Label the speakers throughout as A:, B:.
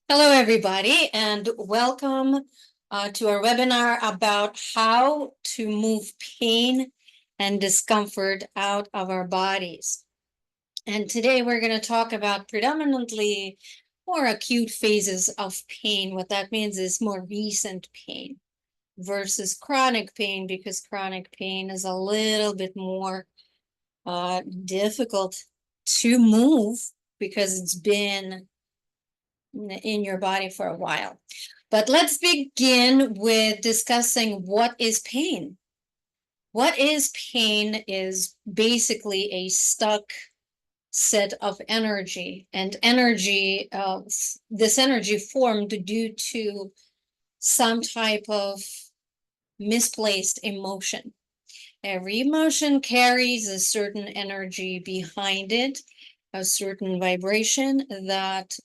A: Hello, everybody, and welcome to our webinar about how to move pain and discomfort out of our bodies. And today we're going to talk about predominantly more acute phases of pain. What that means is more recent pain versus chronic pain, because chronic pain is a little bit more difficult to move because it's been in your body for a while. But let's begin with discussing what is pain. What is pain is basically a stuck set of energy, and this energy formed due to some type of misplaced emotion. Every emotion carries a certain energy behind it, a certain vibration that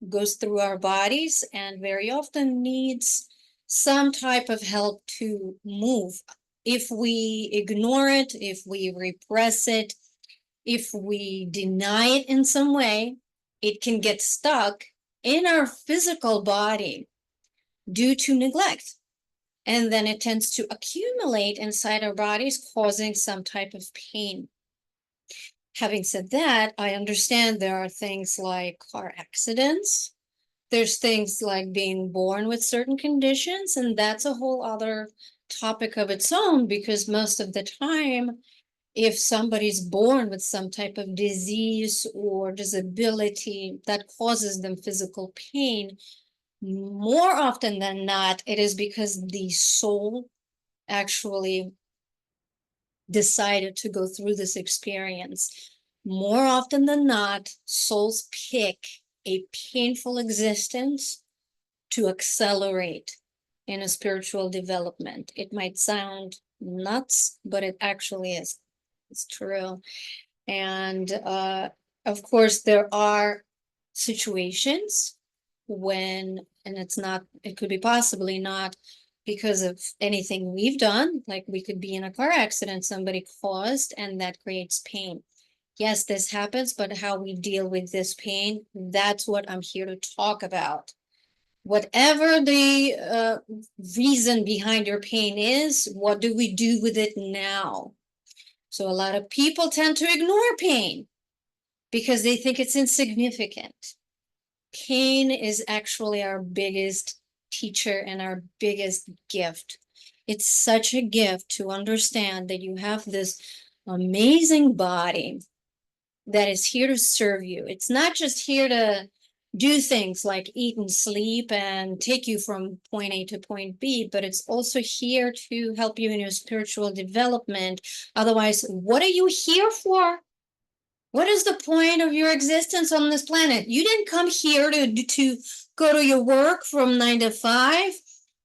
A: goes through our bodies and very often needs some type of help to move. If we ignore it, if we repress it, if we deny it in some way, it can get stuck in our physical body due to neglect. And then it tends to accumulate inside our bodies, causing some type of pain. Having said that, I understand there are things like car accidents. There's things like being born with certain conditions, and that's a whole other topic of its own, because most of the time, if somebody's born with some type of disease or disability that causes them physical pain, more often than not, it is because the soul actually decided to go through this experience. More often than not, souls pick a painful existence to accelerate in a spiritual development. It might sound nuts, but it actually is. It's true. And of course, there are situations when, and it could be possibly not because of anything we've done, like we could be in a car accident somebody caused, and that creates pain. Yes, this happens, but how we deal with this pain, that's what I'm here to talk about. Whatever the reason behind your pain is, what do we do with it now? So a lot of people tend to ignore pain because they think it's insignificant. Pain is actually our biggest teacher and our biggest gift. It's such a gift to understand that you have this amazing body that is here to serve you. It's not just here to do things like eat and sleep and take you from point A to point B, but it's also here to help you in your spiritual development. Otherwise, what are you here for? What is the point of your existence on this planet? You didn't come here to go to your work from 9 to 5,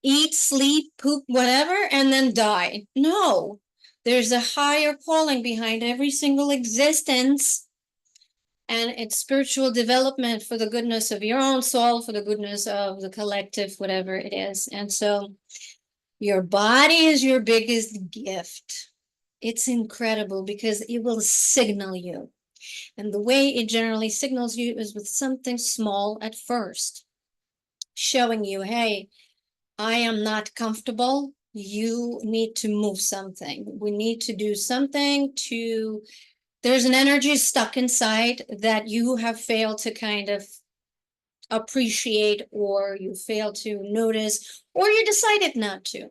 A: eat, sleep, poop, whatever, and then die. No, there's a higher calling behind every single existence, and it's spiritual development for the goodness of your own soul, for the goodness of the collective, whatever it is. And so your body is your biggest gift. It's incredible because it will signal you. And the way it generally signals you is with something small at first, showing you, hey, I am not comfortable. You need to move something. We need to do something to, there's an energy stuck inside that you have failed to kind of appreciate, or you fail to notice, or you decided not to.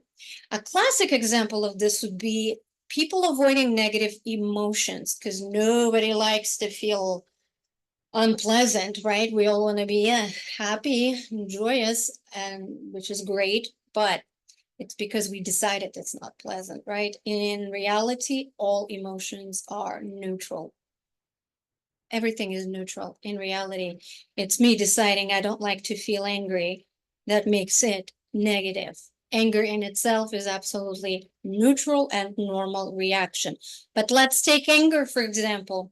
A: A classic example of this would be people avoiding negative emotions because nobody likes to feel unpleasant, right? We all want to be happy and joyous, and which is great, but it's because we decided it's not pleasant, right? In reality, all emotions are neutral. Everything is neutral. In reality, it's me deciding I don't like to feel angry that makes it negative. Anger in itself is absolutely neutral and normal reaction. But let's take anger, for example.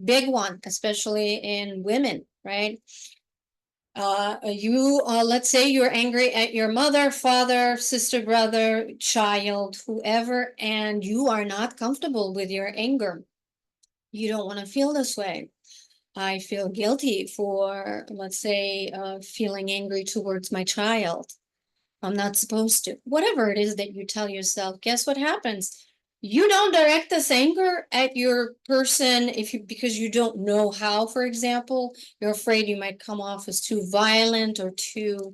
A: Big one, especially in women, right? Let's say you're angry at your mother, father, sister, brother, child, whoever, and you are not comfortable with your anger. You don't want to feel this way. I feel guilty for, let's say, feeling angry towards my child. I'm not supposed to. Whatever it is that you tell yourself, guess what happens? You don't direct this anger at your person if you because you don't know how, for example. You're afraid you might come off as too violent or too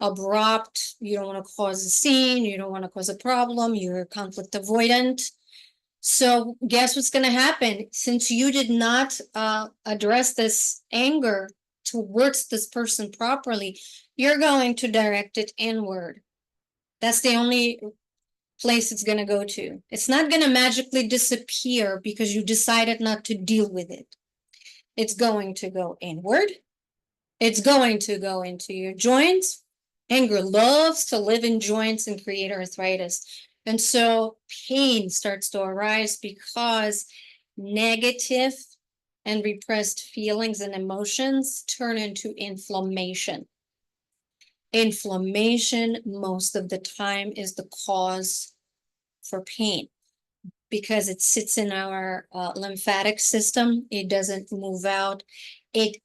A: abrupt. You don't want to cause a scene, you don't want to cause a problem, you're conflict avoidant. So guess what's going to happen? Since you did not address this anger towards this person properly, you're going to direct it inward. That's the only place it's going to go to. It's not going to magically disappear because you decided not to deal with it. It's going to go inward. It's going to go into your joints. Anger loves to live in joints and create arthritis. And so pain starts to arise because negative and repressed feelings and emotions turn into inflammation. Inflammation, most of the time, is the cause for pain because it sits in our lymphatic system. It doesn't move out. It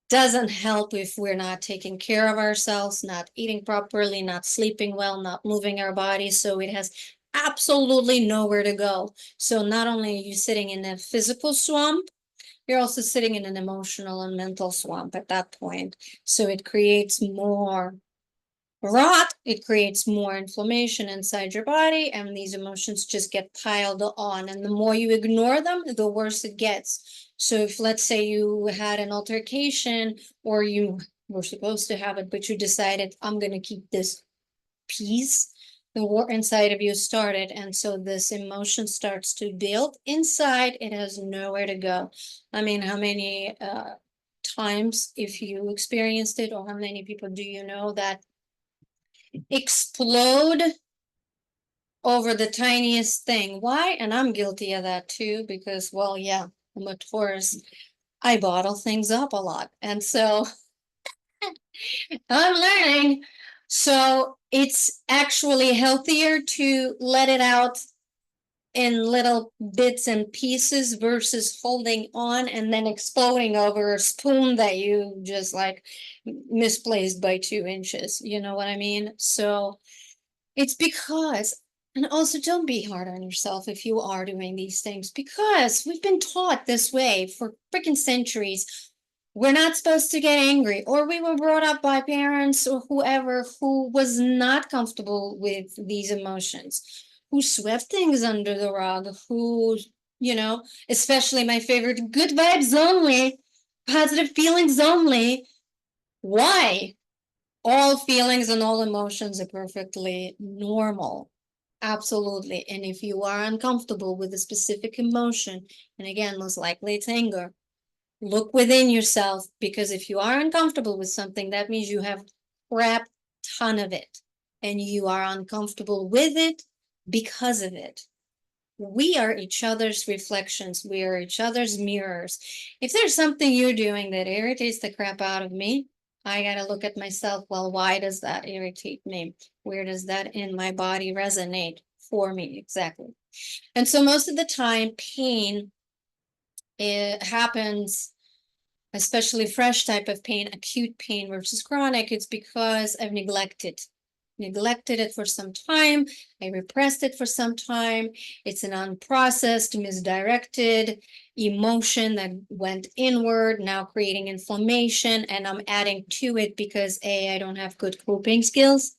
A: doesn't help if we're not taking care of ourselves, not eating properly, not sleeping well, not moving our bodies. So it has absolutely nowhere to go. So not only are you sitting in a physical swamp, you're also sitting in an emotional and mental swamp at that point. So it creates more rot, it creates more inflammation inside your body, and these emotions just get piled on. And the more you ignore them, the worse it gets. So if, let's say, you had an altercation or you were supposed to have it, but you decided, I'm going to keep this peace, the war inside of you started. And so this emotion starts to build inside. It has nowhere to go. I mean, how many times, if you experienced it, or how many people do you know that explode over the tiniest thing? Why? And I'm guilty of that too, because, well, yeah, I'm a Taurus. I bottle things up a lot. And so I'm learning. So it's actually healthier to let it out in little bits and pieces versus holding on and then exploding over a spoon that you just like misplaced by 2 inches. You know what I mean? So it's because, and also don't be hard on yourself if you are doing these things, because we've been taught this way for freaking centuries. We're not supposed to get angry, or we were brought up by parents or whoever who was not comfortable with these emotions, who swept things under the rug, who, especially my favorite, good vibes only, positive feelings only. Why? All feelings and all emotions are perfectly normal. Absolutely. And if you are uncomfortable with a specific emotion, and again, most likely it's anger, look within yourself, because if you are uncomfortable with something, that means you have crap ton of it and you are uncomfortable with it because of it. We are each other's reflections. We are each other's mirrors. If there's something you're doing that irritates the crap out of me, I got to look at myself. Well, why does that irritate me? Where does that in my body resonate for me? Exactly. And so most of the time, pain, it happens, especially fresh type of pain, acute pain versus chronic. It's because I've neglected it for some time. I repressed it for some time. It's an unprocessed, misdirected emotion that went inward, now creating inflammation, and I'm adding to it because I don't have good coping skills,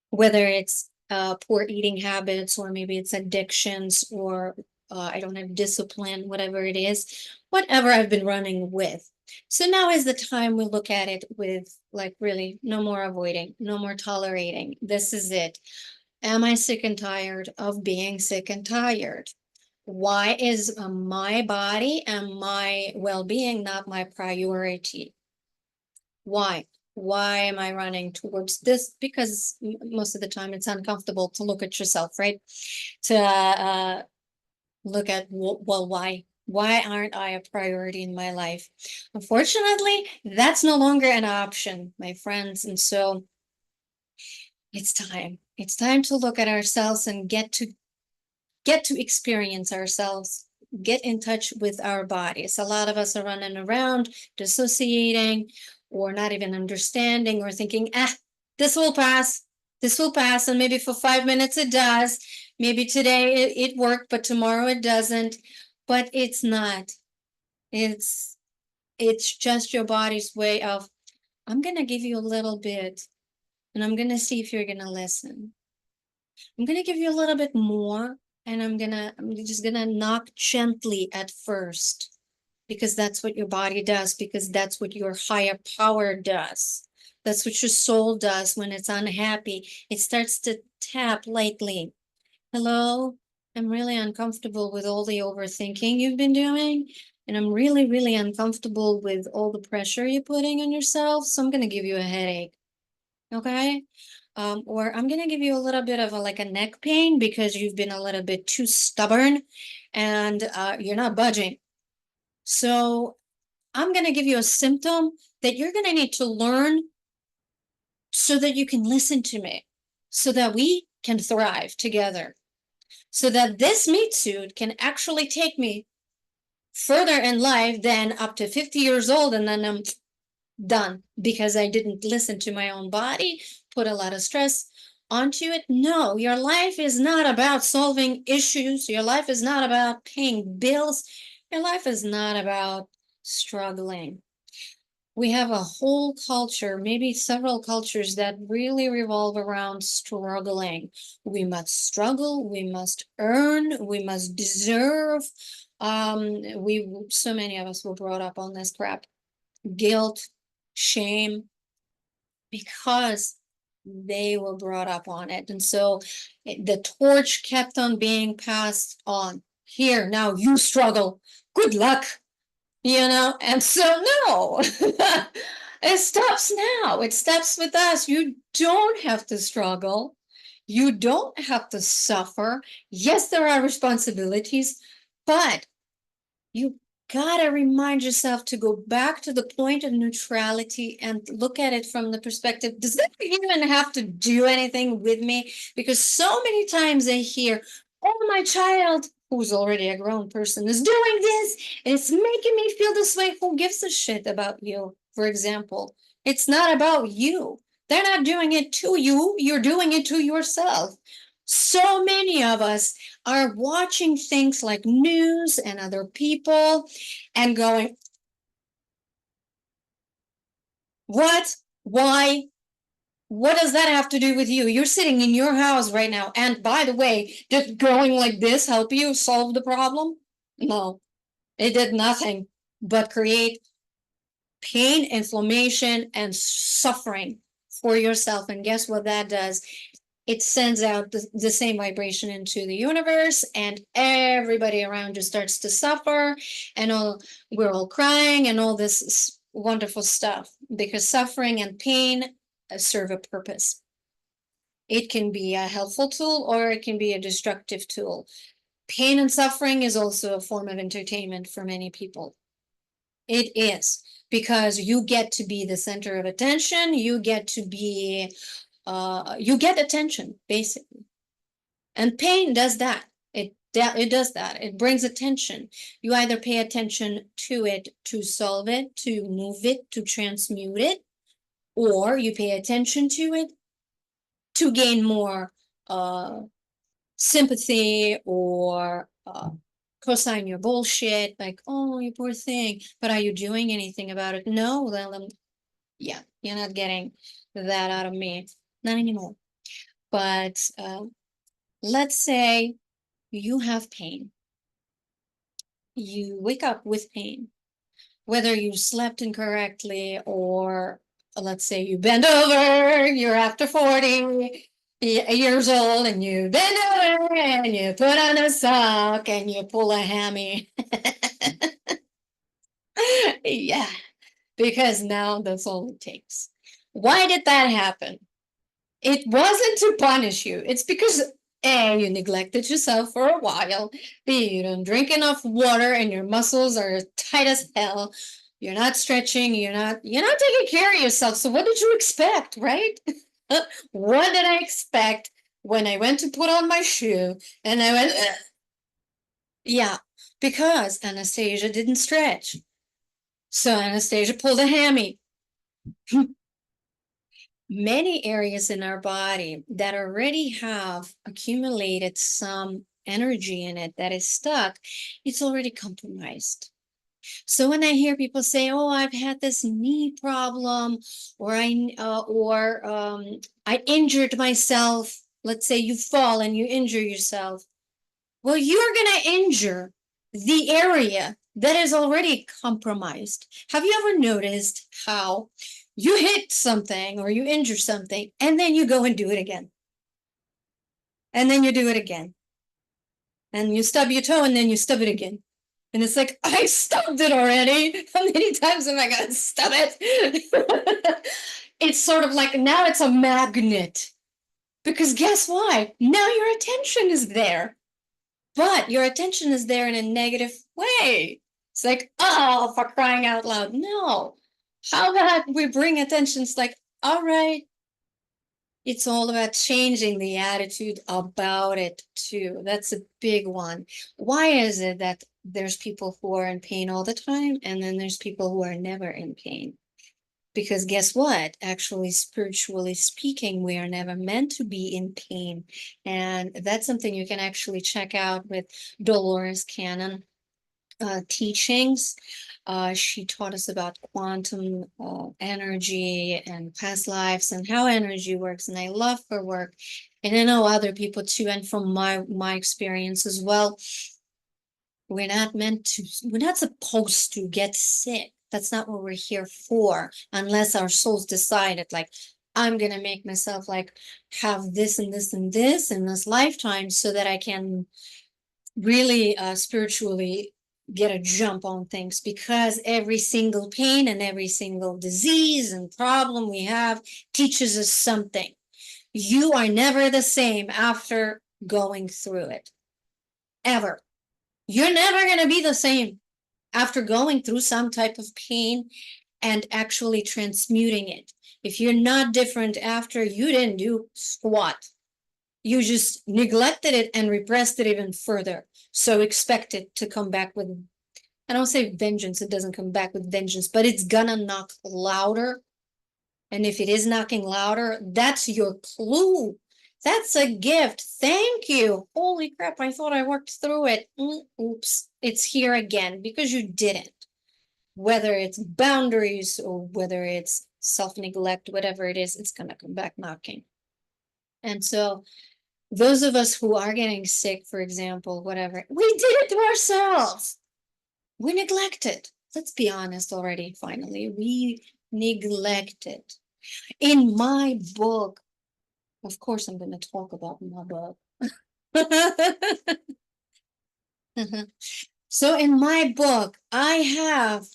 A: whether it's poor eating habits, or maybe it's addictions, or I don't have discipline, whatever it is, whatever I've been running with. So now is the time we look at it with, like, really no more avoiding, no more tolerating. This is it. Am I sick and tired of being sick and tired? Why is my body and my well-being not my priority? Why? Why am I running towards this? Because most of the time it's uncomfortable to look at yourself, right? To look at, well, why? Why aren't I a priority in my life? Unfortunately, that's no longer an option, my friends. And so it's time. It's time to look at ourselves and get to experience ourselves get in touch with our bodies. A lot of us are running around, dissociating, or not even understanding, or thinking, this will pass. This will pass. And maybe for 5 minutes it does. Maybe today it worked, but tomorrow it doesn't. But it's not. It's just your body's way of, I'm going to give you a little bit, and I'm going to see if you're going to listen. I'm going to give you a little bit more, and I'm just going to knock gently at first, because that's what your body does, because that's what your higher power does. That's what your soul does when it's unhappy. It starts to tap lightly. Hello, I'm really uncomfortable with all the overthinking you've been doing. And I'm really, really uncomfortable with all the pressure you're putting on yourself. So I'm going to give you a headache. Okay? Or I'm going to give you a little bit of like a neck pain because you've been a little bit too stubborn and you're not budging. So I'm going to give you a symptom that you're going to need to learn so that you can listen to me, so that we can thrive together, so that this meat suit can actually take me further in life than up to 50 years old, and then I'm done because I didn't listen to my own body, put a lot of stress onto it. No, your life is not about solving issues. Your life is not about paying bills. Your life is not about struggling. We have a whole culture, maybe several cultures, that really revolve around struggling. We must struggle, we must earn, we must deserve. So many of us were brought up on this crap. Guilt, shame, because they were brought up on it. And so the torch kept on being passed on. Here, now you struggle. Good luck. And so no, it stops now. It stops with us. You don't have to struggle. You don't have to suffer. Yes, there are responsibilities, but you gotta remind yourself to go back to the point of neutrality and look at it from the perspective, does that even have to do anything with me? Because so many times I hear, oh, my child, who's already a grown person, is doing this, and it's making me feel this way. Who gives a shit about you, for example? It's not about you. They're not doing it to you. You're doing it to yourself. So many of us are watching things like news and other people and going, what? Why? What does that have to do with you? You're sitting in your house right now. And by the way, did going like this help you solve the problem? No, it did nothing but create pain, inflammation, and suffering for yourself. And guess what that does? It sends out the same vibration into the universe, and everybody around you starts to suffer, and we're all crying and all this wonderful stuff, because suffering and pain serve a purpose. It can be a helpful tool or it can be a destructive tool. Pain and suffering is also a form of entertainment for many people. It is, because you get to be the center of attention. You get attention, basically. And pain does that. It does that. It brings attention. You either pay attention to it to solve it, to move it, to transmute it, or you pay attention to it to gain more sympathy, or co-sign your bullshit, like, oh, you poor thing, but are you doing anything about it? No, well, yeah, you're not getting that out of me, not anymore. But let's say you have pain. You wake up with pain, whether you slept incorrectly, or let's say you bend over, you're after 40 years old, and you bend over and you put on a sock and you pull a hammy. Yeah, because now that's all it takes. Why did that happen? It wasn't to punish you. It's because A, you neglected yourself for a while. B, you don't drink enough water and your muscles are tight as hell. You're not stretching, you're not taking care of yourself. So what did you expect, right? What did I expect when I went to put on my shoe and I went, yeah, because Anastasia didn't stretch. So Anastasia pulled a hammy. Many areas in our body that already have accumulated some energy in it that is stuck, it's already compromised. So when I hear people say, "Oh, I've had this knee problem," or I injured myself. Let's say you fall and you injure yourself. Well, you're gonna injure the area that is already compromised. Have you ever noticed how you hit something or you injure something and then you go and do it again? And then you do it again. And you stub your toe and then you stub it again. And it's like, I stubbed it already. How many times am I going to stub it? It's sort of like now it's a magnet. Because guess why? Now your attention is there. But your attention is there in a negative way. It's like, oh, for crying out loud. No. How about we bring attention? It's like, all right. It's all about changing the attitude about it too. That's a big one. Why is it that there's people who are in pain all the time and then there's people who are never in pain? Because guess what? Actually, spiritually speaking, we are never meant to be in pain. And that's something you can actually check out with Dolores Cannon teachings. She taught us about quantum energy and past lives and how energy works. And I love her work. And I know other people too. And from my experience as well, we're not supposed to get sick. That's not what we're here for, unless our souls decided, like, I'm gonna make myself like have this and this and this in this lifetime so that I can really spiritually get a jump on things, because every single pain and every single disease and problem we have teaches us something. You are never the same after going through it, ever. You're never going to be the same after going through some type of pain and actually transmuting it. If you're not different after, you didn't do squat. You just neglected it and repressed it even further. So expect it to come back with, I don't say vengeance, it doesn't come back with vengeance, but it's gonna knock louder. And if it is knocking louder, that's your clue. That's a gift. Thank you. Holy crap, I thought I worked through it. Oops, it's here again because you didn't. Whether it's boundaries or whether it's self-neglect, whatever it is, it's gonna come back knocking. And so those of us who are getting sick, for example, whatever, we did it to ourselves. We neglected. Let's be honest already, finally. We neglected. In my book, of course, I'm going to talk about my book. So in my book, I have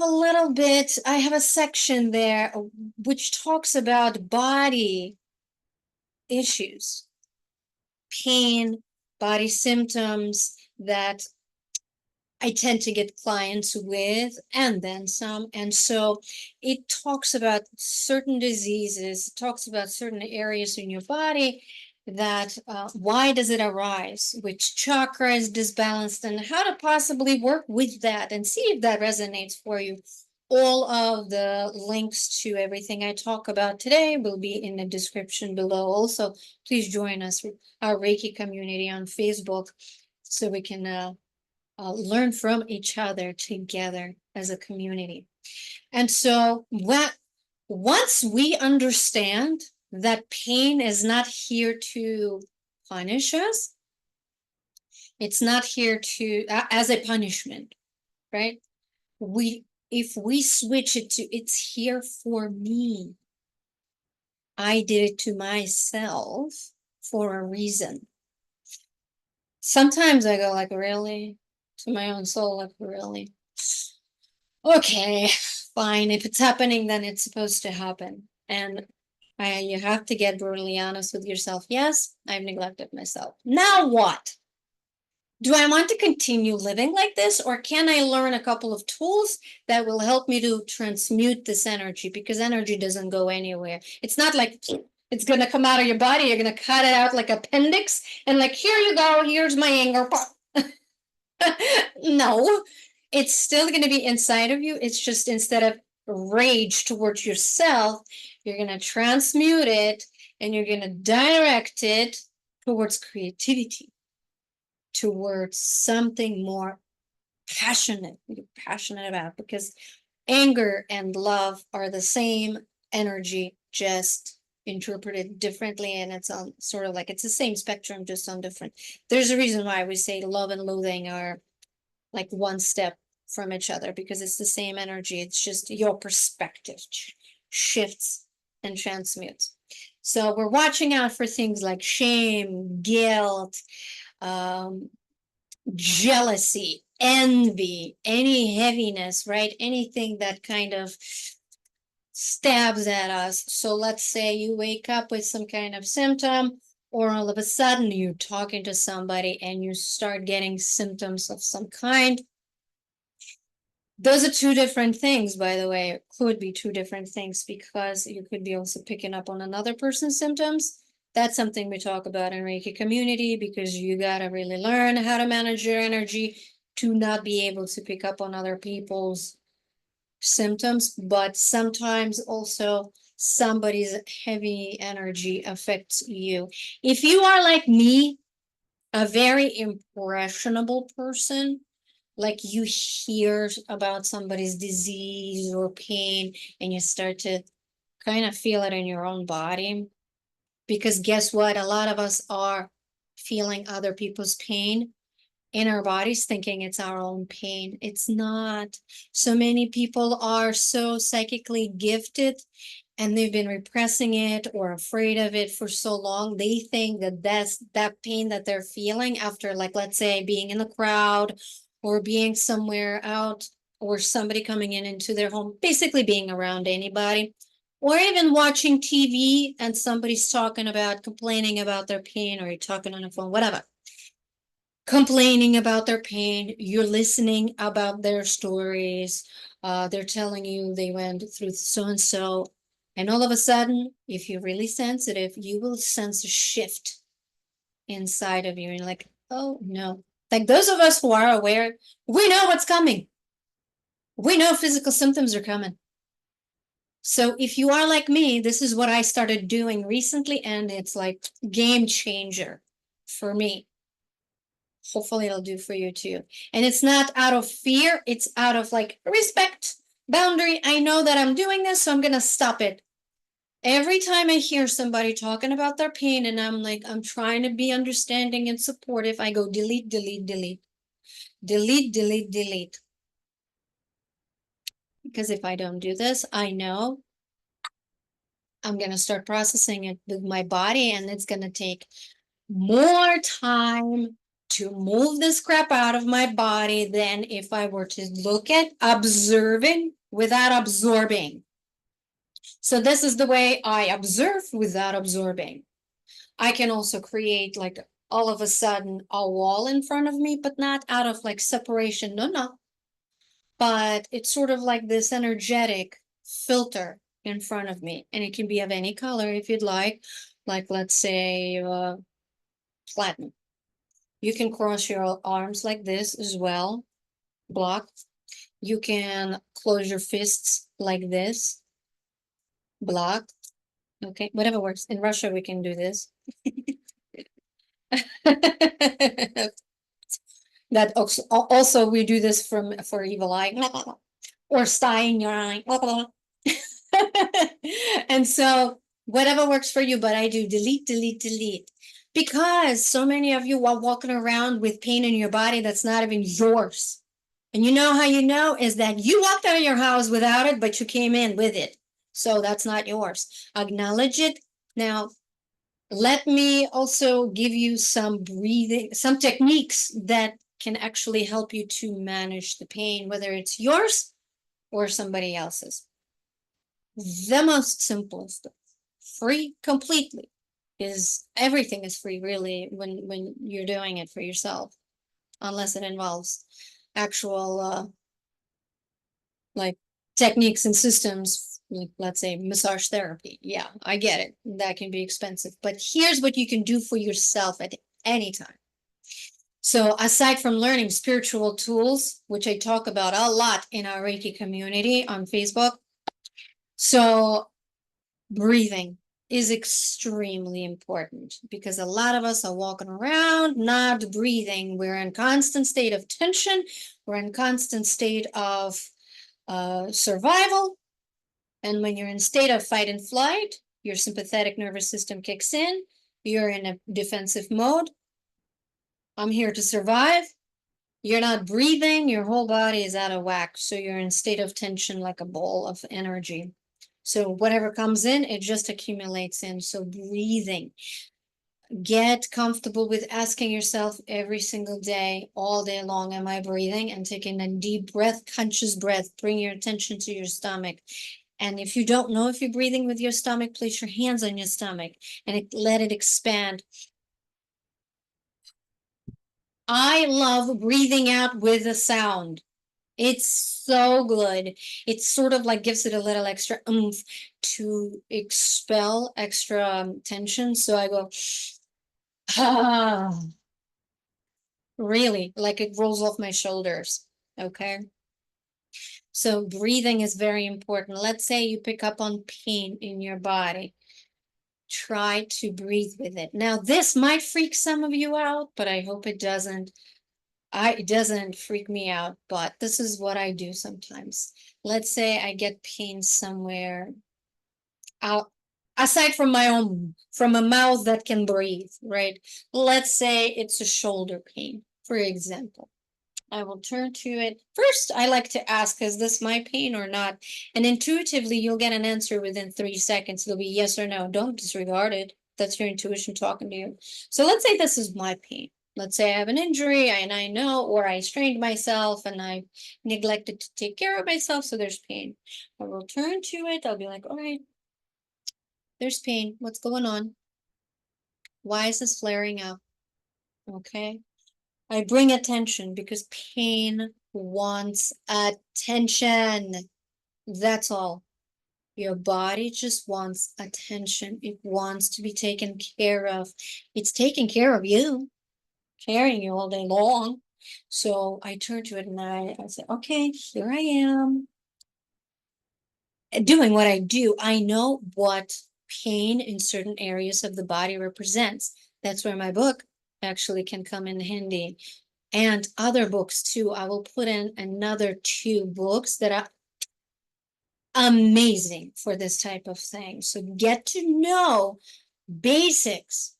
A: a little bit, I have a section there which talks about body issues, pain, body symptoms that I tend to get clients with, and then some. And so it talks about certain diseases, talks about certain areas in your body that why does it arise, which chakra is disbalanced, and how to possibly work with that and see if that resonates for you. All of the links to everything I talk about today will be in the description below. Also, please join us, our Reiki community on Facebook, so we can learn from each other together as a community. And so once we understand that pain is not here to punish us, it's not here to as a punishment, right? If we switch it to it's here for me, I did it to myself for a reason. Sometimes I go like, really? To my own soul, like, really? Okay, fine. If it's happening, then it's supposed to happen. And you have to get brutally honest with yourself. Yes, I've neglected myself. Now what? Do I want to continue living like this, or can I learn a couple of tools that will help me to transmute this energy? Because energy doesn't go anywhere. It's not like it's going to come out of your body. You're going to cut it out like appendix and like, here you go. Here's my anger. No, it's still going to be inside of you. It's just instead of rage towards yourself, you're going to transmute it and you're going to direct it towards creativity, towards something more passionate, you're passionate about, because anger and love are the same energy, just interpreted differently, and it's on sort of like it's the same spectrum, just on different. There's a reason why we say love and loathing are like one step from each other, because it's the same energy. It's just your perspective shifts and transmutes. So we're watching out for things like shame, guilt, um, jealousy, envy, any heaviness, right? Anything that kind of stabs at us. So let's say you wake up with some kind of symptom, or all of a sudden you're talking to somebody and you start getting symptoms of some kind. Those are two different things, by the way. It could be two different things, because you could be also picking up on another person's symptoms. That's something we talk about in Reiki community, because you got to really learn how to manage your energy to not be able to pick up on other people's symptoms. But sometimes also somebody's heavy energy affects you. If you are like me, a very impressionable person, like you hear about somebody's disease or pain and you start to kind of feel it in your own body, because guess what, a lot of us are feeling other people's pain in our bodies, thinking it's our own pain. It's not. So many people are so psychically gifted and they've been repressing it or afraid of it for so long. They think that that's that pain that they're feeling after, like, let's say being in the crowd or being somewhere out, or somebody coming in into their home, basically being around anybody, or even watching TV and somebody's talking about, complaining about their pain, or you're talking on the phone, whatever, complaining about their pain. You're listening about their stories. They're telling you they went through so and so. And all of a sudden, if you're really sensitive, you will sense a shift inside of you. And you're like, oh no. Like those of us who are aware, we know what's coming. We know physical symptoms are coming. So if you are like me, this is what I started doing recently, and it's like game changer for me. Hopefully it'll do for you too. And it's not out of fear, it's out of like respect, boundary. I know that I'm doing this, so I'm going to stop it. Every time I hear somebody talking about their pain and I'm like, I'm trying to be understanding and supportive, I go delete, delete, delete, delete, delete, delete. Because if I don't do this, I know I'm going to start processing it with my body, and it's going to take more time to move this crap out of my body than if I were to look at observing without absorbing. So this is the way I observe without absorbing. I can also create like all of a sudden a wall in front of me, but not out of like separation. No, no. But it's sort of like this energetic filter in front of me. And it can be of any color if you'd like let's say platinum. You can cross your arms like this as well, block. You can close your fists like this, block. Okay, whatever works. In Russia, we can do this. That also we do this for evil eye, or sty in your eye. And so whatever works for you, but I do delete, delete, delete. Because so many of you are walking around with pain in your body that's not even yours. And you know how you know is that you walked out of your house without it, but you came in with it. So that's not yours. Acknowledge it. Now, let me also give you some breathing, some techniques that can actually help you to manage the pain, whether it's yours or somebody else's. The most simplest, free completely, is everything is free really when you're doing it for yourself, unless it involves actual like techniques and systems, like let's say massage therapy. Yeah, I get it. That can be expensive. But here's what you can do for yourself at any time. So aside from learning spiritual tools, which I talk about a lot in our Reiki community on Facebook, so breathing is extremely important because a lot of us are walking around not breathing. We're in constant state of tension. We're in constant state of survival. And when you're in state of fight and flight, your sympathetic nervous system kicks in. You're in a defensive mode. I'm here to survive. You're not breathing. Your whole body is out of whack. So you're in state of tension like a ball of energy. So whatever comes in, it just accumulates in. So breathing. Get comfortable with asking yourself every single day, all day long, am I breathing? And taking a deep breath, conscious breath. Bring your attention to your stomach. And if you don't know if you're breathing with your stomach, place your hands on your stomach and let it expand. I love breathing out with a sound. It's so good. It sort of like gives it a little extra oomph to expel extra tension. So I go, ah, really, like it rolls off my shoulders. Okay. So breathing is very important. Let's say you pick up on pain in your body. Try to breathe with it. Now, this might freak some of you out, but I hope it doesn't. It doesn't freak me out, but this is what I do sometimes. Let's say I get pain somewhere out, aside from my own, from a mouth that can breathe, right? Let's say it's a shoulder pain, for example. I will turn to it. First, I like to ask, is this my pain or not? And intuitively, you'll get an answer within 3 seconds. It'll be yes or no. Don't disregard it. That's your intuition talking to you. So let's say this is my pain. Let's say I have an injury and I know, or I strained myself and I neglected to take care of myself, so there's pain. I will turn to it. I'll be like, all right, there's pain. What's going on? Why is this flaring up? Okay. I bring attention because pain wants attention. That's all. Your body just wants attention. It wants to be taken care of. It's taking care of you, carrying you all day long. So I turn to it and I say, okay, here I am. Doing what I do, I know what pain in certain areas of the body represents. That's where my book actually can come in handy. And other books too. I will put in another 2 books that are amazing for this type of thing. So get to know basics.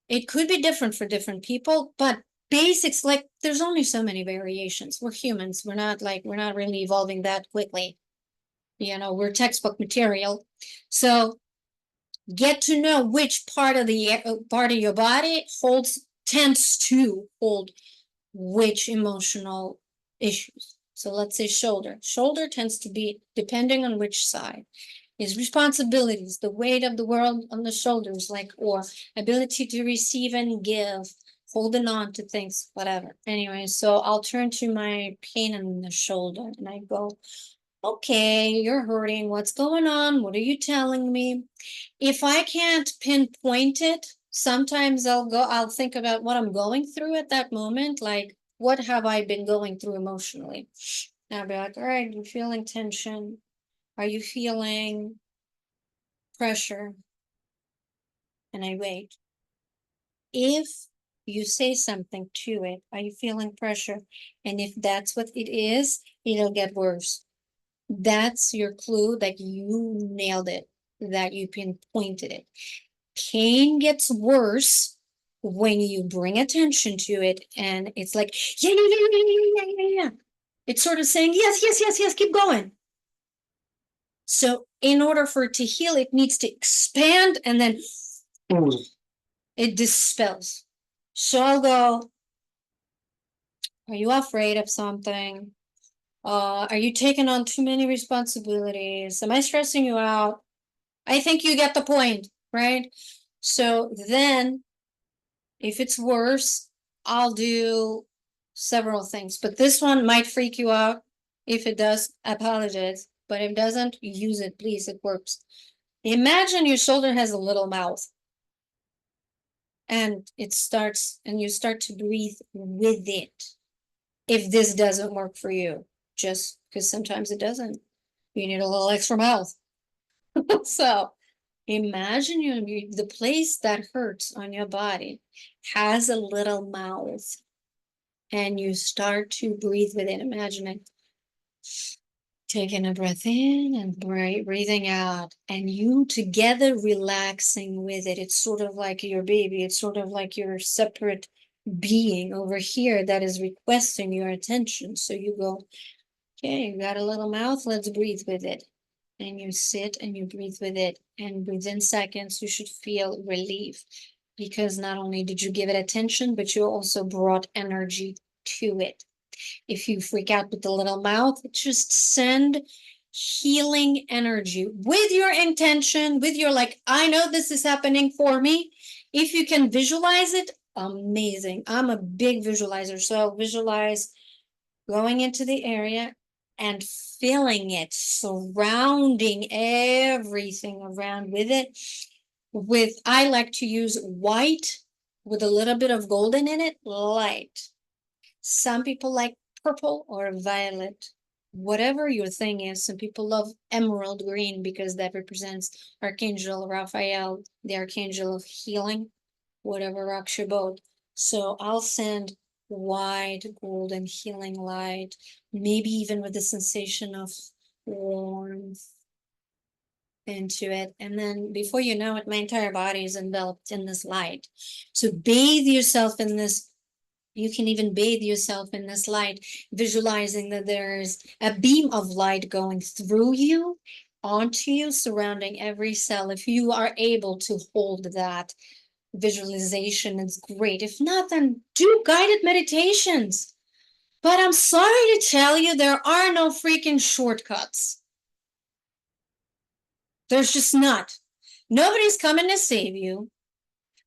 A: It could be different for different people, but basics, like there's only so many variations. We're humans. We're not really evolving that quickly. We're textbook material. So get to know which part of your body tends to hold which emotional issues. So let's say shoulder. Shoulder tends to be, depending on which side, is responsibilities, the weight of the world on the shoulders, or ability to receive and give, holding on to things, whatever. Anyway, so I'll turn to my pain in the shoulder and I go, okay, you're hurting. What's going on? What are you telling me? If I can't pinpoint it, sometimes I'll think about what I'm going through at that moment. Like, what have I been going through emotionally? And I'll be like, all right, you feeling tension? Are you feeling pressure? And I wait. If you say something to it, are you feeling pressure? And if that's what it is, it'll get worse. That's your clue that you nailed it, that you pinpointed it. Pain gets worse when you bring attention to it and it's like, yeah, yeah, yeah, yeah, yeah, yeah, yeah. It's sort of saying, yes, yes, yes, yes, keep going. So in order for it to heal, it needs to expand and then it dispels. So I'll go, are you afraid of something? Are you taking on too many responsibilities? Am I stressing you out? I think you get the point, right? So then, if it's worse, I'll do several things. But this one might freak you out. If it does, I apologize. But if it doesn't, use it, please. It works. Imagine your shoulder has a little mouth. and it starts, and you start to breathe with it. And you start to breathe with it. If this doesn't work for you, just because sometimes it doesn't, you need a little extra mouth. So imagine the place that hurts on your body has a little mouth, and you start to breathe with it. Imagine it. Taking a breath in and breathing out, and you together relaxing with it. It's sort of like your baby. It's sort of like your separate being over here that is requesting your attention. So you go, okay, you got a little mouth, let's breathe with it. And you sit and you breathe with it. And within seconds, you should feel relief, because not only did you give it attention, but you also brought energy to it. If you freak out with the little mouth, just send healing energy with your intention, with your, like, I know this is happening for me. If you can visualize it, amazing. I'm a big visualizer, so I'll visualize going into the area and filling it, surrounding everything around with it. I like to use white with a little bit of golden in it, light. Some people like purple or violet, whatever your thing is. Some people love emerald green because that represents Archangel Raphael, the Archangel of healing, whatever rocks your boat. So I'll send white, golden, healing light, maybe even with the sensation of warmth into it. And then before you know it, my entire body is enveloped in this light. So bathe yourself in this. You can even bathe yourself in this light, visualizing that there's a beam of light going through you, onto you, surrounding every cell. If you are able to hold that visualization, it's great. If not, then do guided meditations. But I'm sorry to tell you, there are no freaking shortcuts. There's just not. Nobody's coming to save you.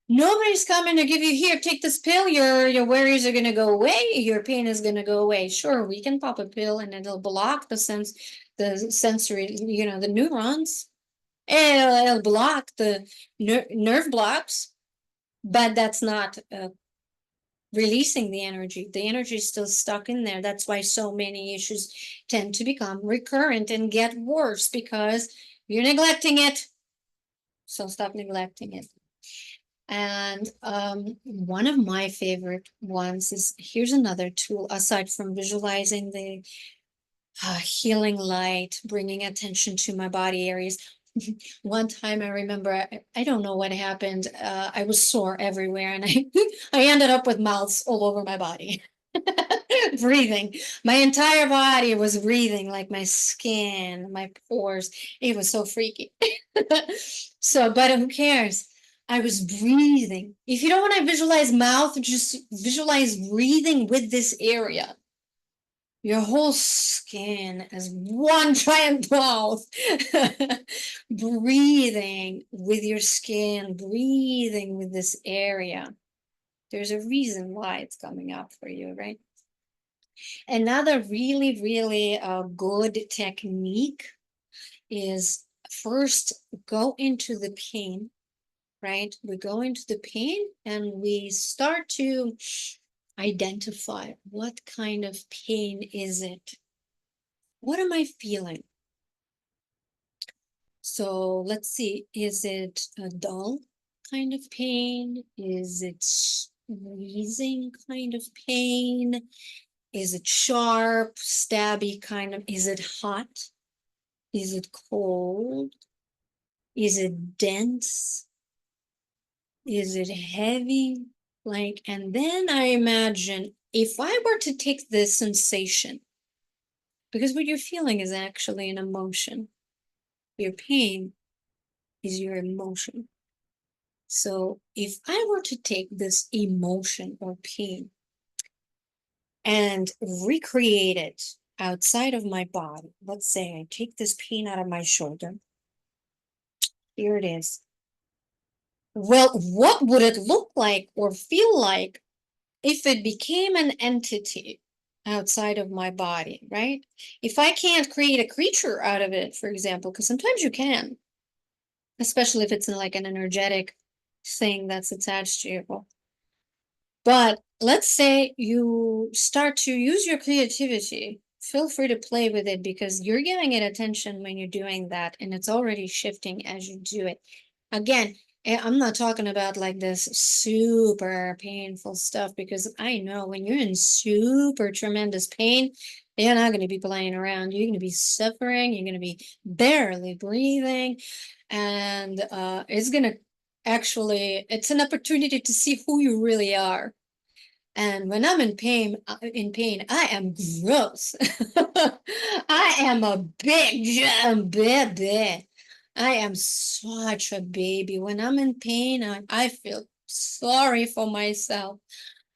A: Nobody's coming to give you, here, take this pill, your worries are going to go away, your pain is going to go away. Sure, we can pop a pill and it'll block the sensory, the neurons. It'll block the nerve blocks, but that's not releasing the energy. The energy is still stuck in there. That's why so many issues tend to become recurrent and get worse, because you're neglecting it. So stop neglecting it. And one of my favorite ones is, here's another tool aside from visualizing the healing light, bringing attention to my body areas. One time I remember, I don't know what happened. I was sore everywhere, and I ended up with mouths all over my body. Breathing. My entire body was breathing, like my skin, my pores. It was so freaky. So, but who cares? I was breathing. If you don't want to visualize mouth, just visualize breathing with this area. Your whole skin as one giant mouth. Breathing with your skin, breathing with this area. There's a reason why it's coming up for you, right? Another really, really good technique is first go into the pain, right? We go into the pain and we start to identify, what kind of pain is it? What am I feeling? So let's see, is it a dull kind of pain? Is it squeezing kind of pain? Is it sharp, stabby kind of? Is it hot? Is it cold? Is it dense? Is it heavy? Like, and then I imagine if I were to take this sensation, because what you're feeling is actually an emotion. Your pain is your emotion. So if I were to take this emotion or pain and recreate it outside of my body, let's say I take this pain out of my shoulder. Here it is. Well, what would it look like or feel like if it became an entity outside of my body, right? If I can't create a creature out of it, for example, because sometimes you can, especially if it's like an energetic thing that's attached to you. But let's say you start to use your creativity. Feel free to play with it because you're giving it attention when you're doing that, and it's already shifting as you do it. Again, I'm not talking about like this super painful stuff because I know when you're in super tremendous pain, you're not going to be playing around. You're going to be suffering. You're going to be barely breathing. And it's going to actually, it's an opportunity to see who you really are. And when I'm in pain, I am gross. I am a big baby. I am such a baby. When I'm in pain, I feel sorry for myself.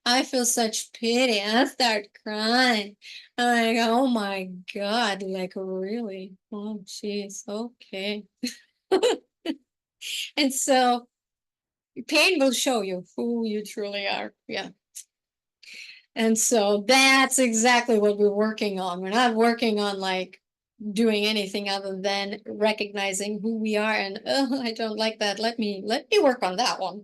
A: I feel such pity. I start crying. I'm like, oh my God, like really? Oh, jeez, okay. And so pain will show you who you truly are. Yeah. And so that's exactly what we're working on. We're not working on like doing anything other than recognizing who we are and oh, I don't like that. Let me work on that one.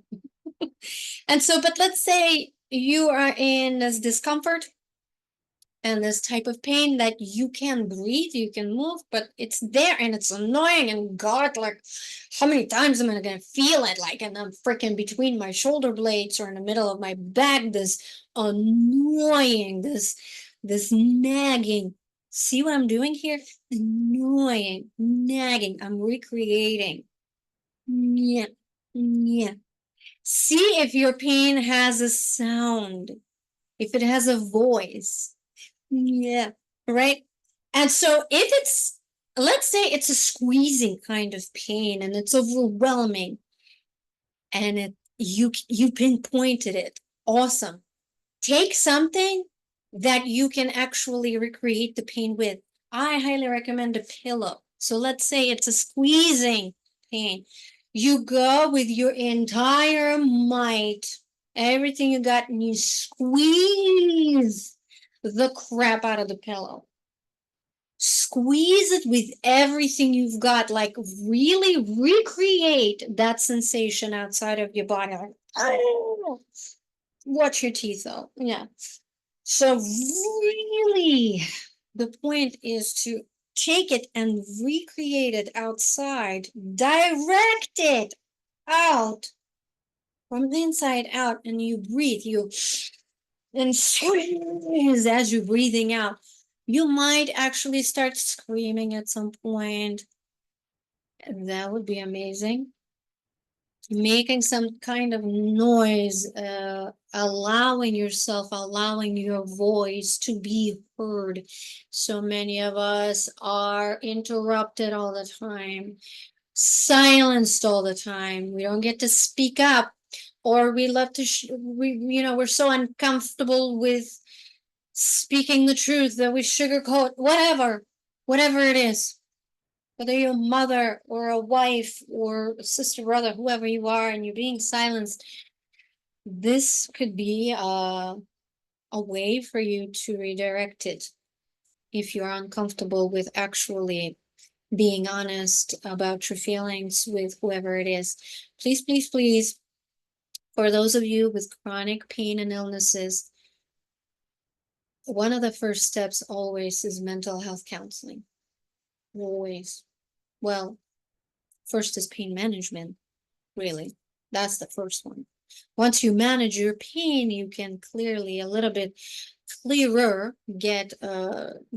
A: And so, but let's say you are in this discomfort and this type of pain that you can breathe, you can move, but it's there and it's annoying. And God, like, how many times am I gonna feel it? Like, and I'm freaking between my shoulder blades or in the middle of my back, this annoying, this nagging. See what I'm doing here? Annoying, nagging. I'm recreating. Yeah, yeah. See if your pain has a sound, if it has a voice. Yeah, right. And so if it's, let's say it's a squeezing kind of pain and it's overwhelming and you pinpointed it. Awesome. Take something that you can actually recreate the pain with. I highly recommend a pillow. So let's say it's a squeezing pain. You go with your entire might, everything you got, and you squeeze the crap out of the pillow. Squeeze it with everything you've got, like really recreate that sensation outside of your body. Like, oh, watch your teeth though. Yeah. So really, the point is to take it and recreate it outside, direct it out from the inside out, and you breathe, you and squeeze as you're breathing out. You might actually start screaming at some point. That would be amazing. Making some kind of noise, allowing yourself, allowing your voice to be heard. So many of us are interrupted all the time, silenced all the time. We don't get to speak up, or we love to, we're so uncomfortable with speaking the truth that we sugarcoat, whatever it is. Whether you're a mother or a wife or a sister, brother, whoever you are, and you're being silenced, this could be a way for you to redirect it if you're uncomfortable with actually being honest about your feelings with whoever it is. Please, please, please, for those of you with chronic pain and illnesses, one of the first steps always is mental health counseling. Always. Well, first is pain management, really. That's the first one. Once you manage your pain, you can clearly, a little bit clearer, get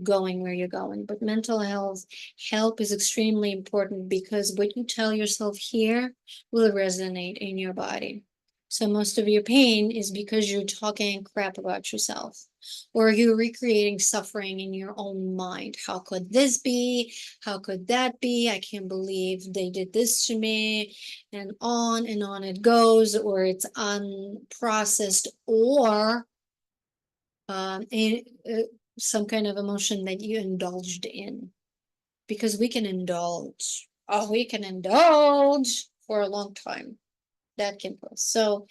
A: going where you're going. But mental health help is extremely important because what you tell yourself here will resonate in your body. So most of your pain is because you're talking crap about yourself, or you're recreating suffering in your own mind. How could this be? How could that be? I can't believe they did this to me. And on it goes, or it's unprocessed, or some kind of emotion that you indulged in. Because we can indulge. Oh, we can indulge for a long time. That can cause. So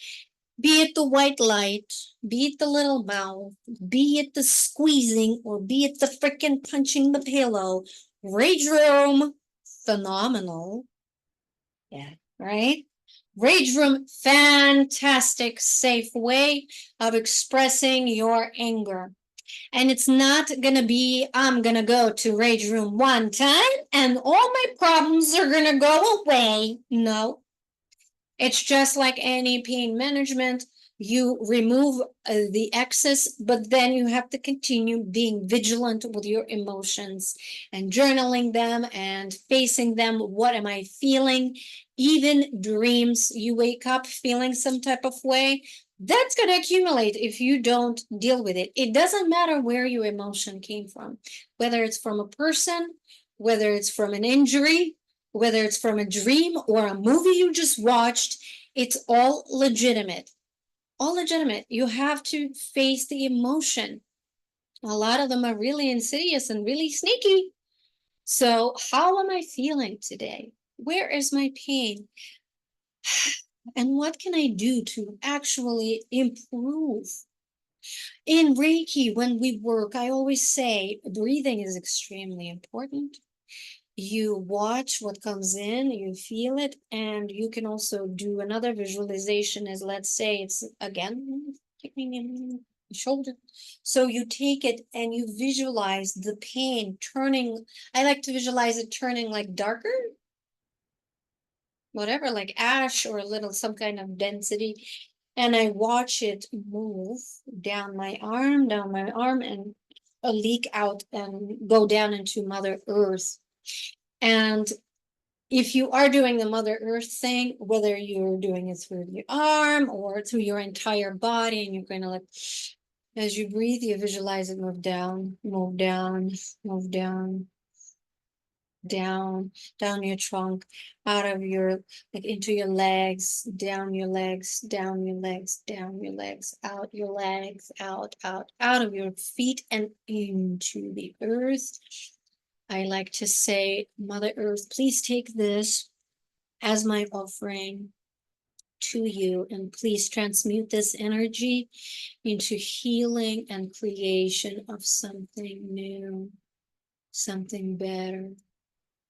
A: be it the white light, be it the little mouth, be it the squeezing, or be it the freaking punching the pillow, rage room, phenomenal. Yeah, right? Rage room, fantastic, safe way of expressing your anger. And it's not gonna be, I'm gonna go to rage room one time and all my problems are gonna go away. No, it's just like any pain management. You remove the excess, but then you have to continue being vigilant with your emotions and journaling them and facing them. What am I feeling? Even dreams, you wake up feeling some type of way, that's going to accumulate if you don't deal with it. It doesn't matter where your emotion came from, whether it's from a person, whether it's from an injury, whether it's from a dream or a movie you just watched, it's all legitimate. All legitimate. You have to face the emotion. A lot of them are really insidious and really sneaky. So, how am I feeling today? Where is my pain? And what can I do to actually improve? In Reiki, when we work, I always say breathing is extremely important. You watch what comes in, you feel it, and you can also do another visualization as, let's say it's again kicking in the shoulder. So you take it and you visualize the pain turning. I like to visualize it turning like darker, whatever, like ash or a little some kind of density. And I watch it move down my arm, and a leak out and go down into Mother Earth. And if you are doing the Mother Earth thing, whether you're doing it through the arm or through your entire body, and you're going to, like, as you breathe, you visualize it move down, move down, move down, down your trunk, out of your, like, into your legs, down your legs, down your legs, down your legs, out your legs, out of your feet and into the earth. I like to say, Mother Earth, please take this as my offering to you, and please transmute this energy into healing and creation of something new, something better.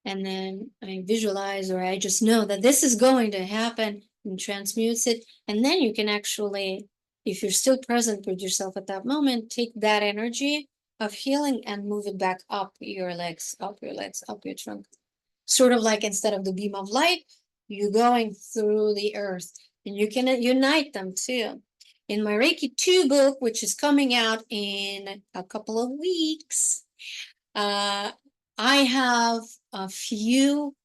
A: And then I visualize, or I just know that this is going to happen, and transmutes it. And then you can actually, if you're still present with yourself at that moment, take that energy of healing and move it back up your legs, up your legs, up your trunk. Sort of like, instead of the beam of light, you're going through the earth, and you can unite them too. In my Reiki 2 book, which is coming out in a couple of weeks, I have a few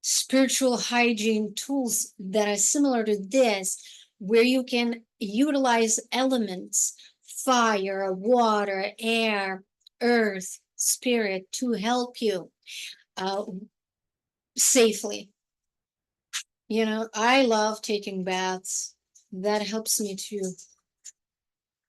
A: spiritual hygiene tools that are similar to this, where you can utilize elements, fire, water, air, earth, spirit, to help you safely. You know, I love taking baths. That helps me too.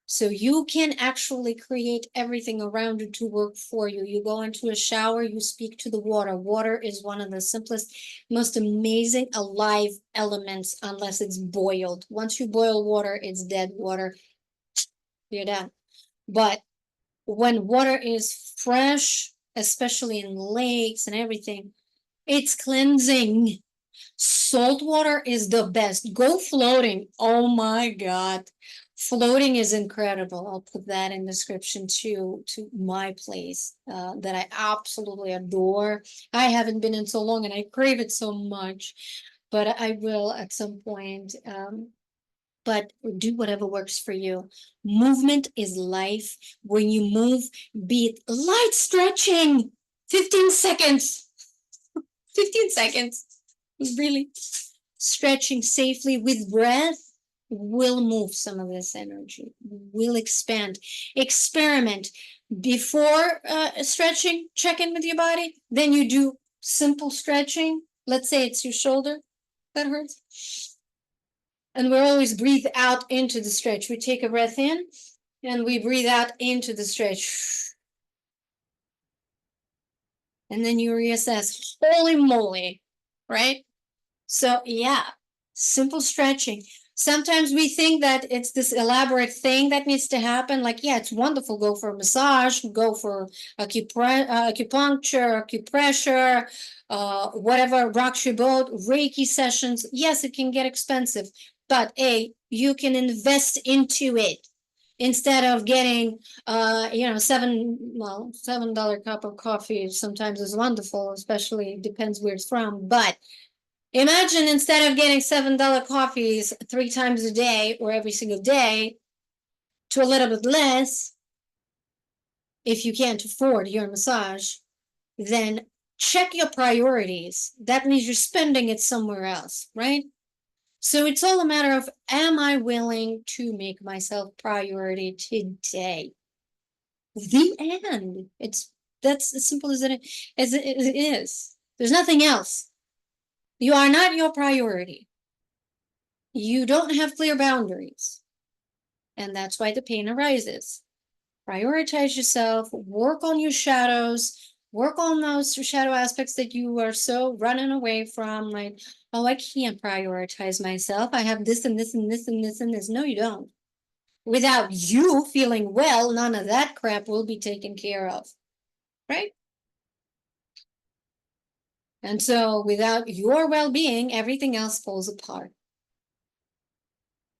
A: So you can actually create everything around you to work for you. You go into a shower, you speak to the water. Water is one of the simplest, most amazing alive elements, unless it's boiled. Once you boil water, it's dead water. You're done. But when water is fresh, especially in lakes and everything, it's cleansing. Salt water is the best. Go floating. Oh my God. Floating is incredible. I'll put that in description too, to my place that I absolutely adore. I haven't been in so long and I crave it so much, but I will at some point. But do whatever works for you. Movement is life. When you move, be it light stretching, 15 seconds. 15 seconds. Really, stretching safely with breath will move some of this energy, will expand. Experiment before stretching, check in with your body. Then you do simple stretching. Let's say it's your shoulder that hurts. And we always breathe out into the stretch. We take a breath in and we breathe out into the stretch. And then you reassess. Holy moly, right? So yeah, simple stretching. Sometimes we think that it's this elaborate thing that needs to happen. Like, yeah, it's wonderful. Go for a massage, go for acupuncture, acupressure, whatever rocks your boat, Reiki sessions. Yes, it can get expensive, but you can invest into it instead of getting, $7 cup of coffee sometimes is wonderful, especially depends where it's from, but imagine instead of getting $7 coffees 3 times a day or every single day to a little bit less, if you can't afford your massage, then check your priorities. That means you're spending it somewhere else, right? So it's all a matter of, am I willing to make myself priority today? The end. That's as simple as it is. There's nothing else. You are not your priority. You don't have clear boundaries. And that's why the pain arises. Prioritize yourself, work on your shadows, work on those shadow aspects that you are so running away from. Like, oh, I can't prioritize myself. I have this and this and this and this and this. No, you don't. Without you feeling well, none of that crap will be taken care of. Right? And so without your well-being, everything else falls apart.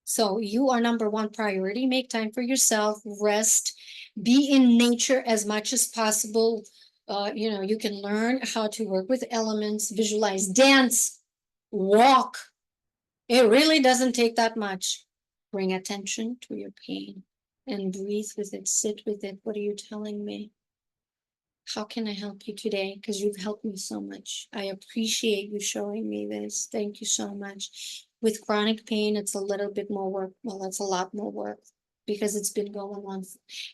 A: So you are number one priority. Make time for yourself, rest, be in nature as much as possible. You can learn how to work with elements, visualize, dance, walk. It really doesn't take that much. Bring attention to your pain and breathe with it, sit with it. What are you telling me? How can I help you today? Because you've helped me so much. I appreciate you showing me this. Thank you so much. With chronic pain, it's a little bit more work. Well, it's a lot more work because it's been going on.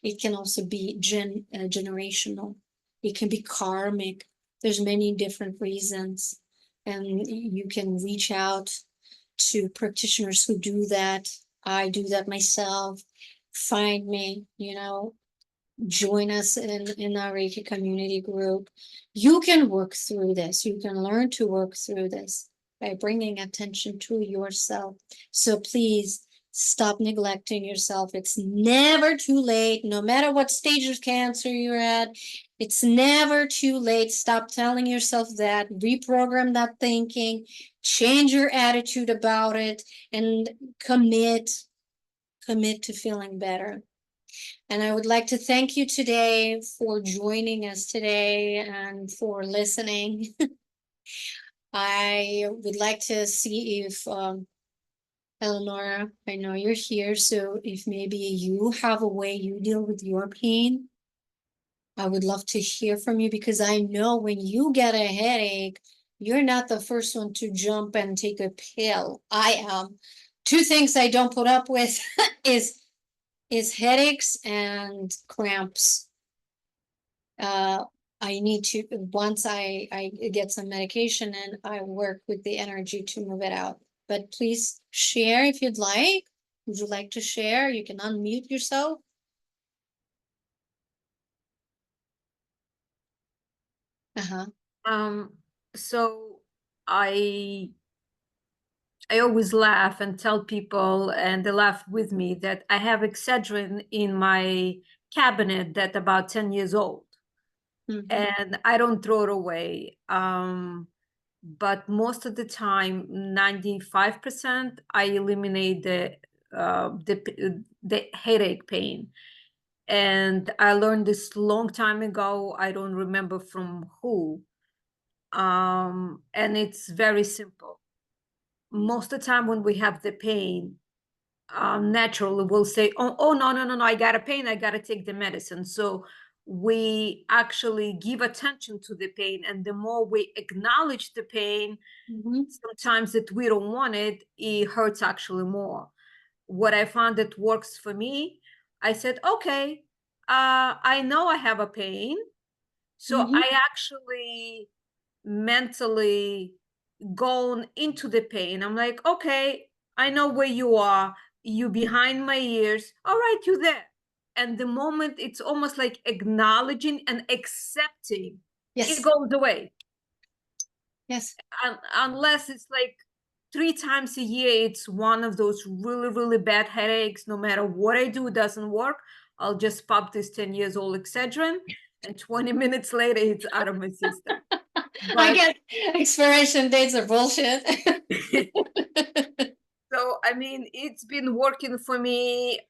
A: It can also be generational. It can be karmic. There's many different reasons. And you can reach out to practitioners who do that. I do that myself. Find me, join us in our Reiki community group. You can work through this. You can learn to work through this by bringing attention to yourself. So please stop neglecting yourself. It's never too late, no matter what stage of cancer you're at. It's never too late. Stop telling yourself that. Reprogram that thinking. Change your attitude about it and commit to feeling better. And I would like to thank you today for joining us today and for listening. I would like to see if, Eleonora, I know you're here, so if maybe you have a way you deal with your pain, I would love to hear from you because I know when you get a headache, you're not the first one to jump and take a pill. I am. Two things I don't put up with is headaches and cramps. I need to, once I get some medication and I work with the energy to move it out. But please share if you'd like. Would you like to share? You can unmute yourself. Uh-huh.
B: So I always laugh and tell people, and they laugh with me, that I have Excedrin in my cabinet that about 10 years old. And I don't throw it away. But most of the time, 95%, I eliminate the headache pain. And I learned this long time ago. I don't remember from who. And it's very simple. Most of the time when we have the pain, naturally we'll say, oh, no, I got a pain, I got to take the medicine. So we actually give attention to the pain, and the more we acknowledge the pain, sometimes that we don't want it, it hurts actually more. What I found that works for me, I said, okay, I know I have a pain, so I actually mentally gone into the pain. I'm like, okay, I know where you are. You behind my ears. All right, you there. And the moment it's almost like acknowledging and accepting,
A: Yes.
B: it goes away.
A: Yes.
B: Unless it's like 3 times a year, it's one of those really, really bad headaches. No matter what I do, it doesn't work. I'll just pop this 10 years old Excedrin, and 20 minutes later, it's out of my system.
A: I
B: But
A: get expiration dates are bullshit.
B: so, I mean, it's been working for me.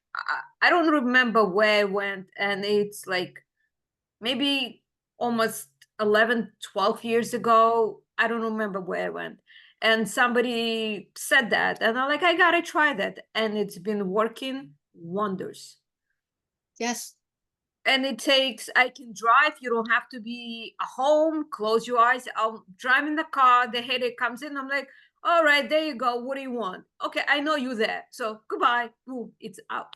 B: I don't remember where I went, and it's like maybe almost 11, 12 years ago. I don't remember where I went. And somebody said that, and I'm like, I gotta try that. And it's been working wonders.
A: Yes.
B: And it takes, I can drive, you don't have to be at home, close your eyes. I'll drive in the car, the headache comes in. I'm like, all right, there you go. What do you want? Okay, I know you there. So goodbye. Boom, it's out.